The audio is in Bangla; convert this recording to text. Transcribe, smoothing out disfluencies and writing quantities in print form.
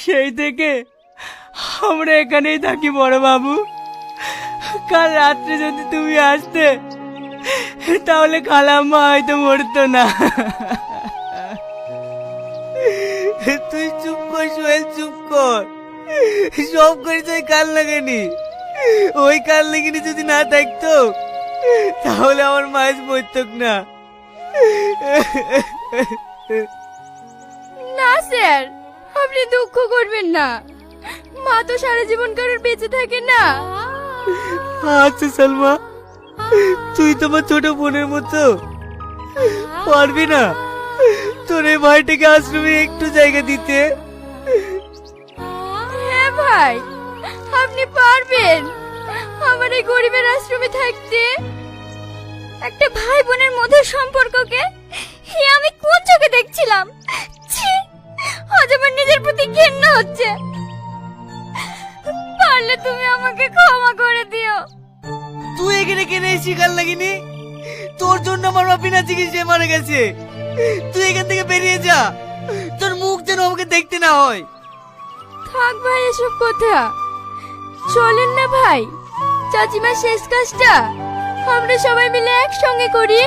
সেই থেকে আমরা এখানেই থাকি বড় বাবু। কাল রাত্রে যদি তুমি আসতে তাহলে খালাম্মা হয়তো মরতো না। তুই চুপ কর সোহেল, চুপ কর। সব করেছে ওই কাল লাগানি। ওই কাল লাগানি যদি না থাকতো তাহলে আমার মাছ বইতক না। না স্যার, আপনি দুঃখ করবেন না। মা তো সারা জীবন কারোর বেঁচে থাকে না। আচ্ছা সালমা, তুই তোমার ছোট বোনের মতো পারবি না তোর এই ভাইটাকে আশ্রমে একটু জায়গা দিতে? হ্যাঁ ভাই, আপনি পারবেন আমার এই গরিবের আশ্রমে থাকতে? একটা ভাই বোনের মধ্যে সম্পর্ককে আমি কোন চোখে দেখছিলাম? ছি, আজ আমার নিজের প্রতি ঘৃণা হচ্ছে। পারলে তুমি আমাকে ক্ষমা করে দিও। তুই এখানে কেন শিকার লাগিনি? তোর জন্য আমার মা বিনা চিকিৎসায় মারা গেছে। তুই এখান থেকে বেরিয়ে যা, তোর মুখ যেন আমাকে দেখতে না হয়। থাক ভাই এসব কথা, চলেন না ভাই, চাচিমার শেষ কাজটা আমরা সবাই মিলে একসঙ্গে করি।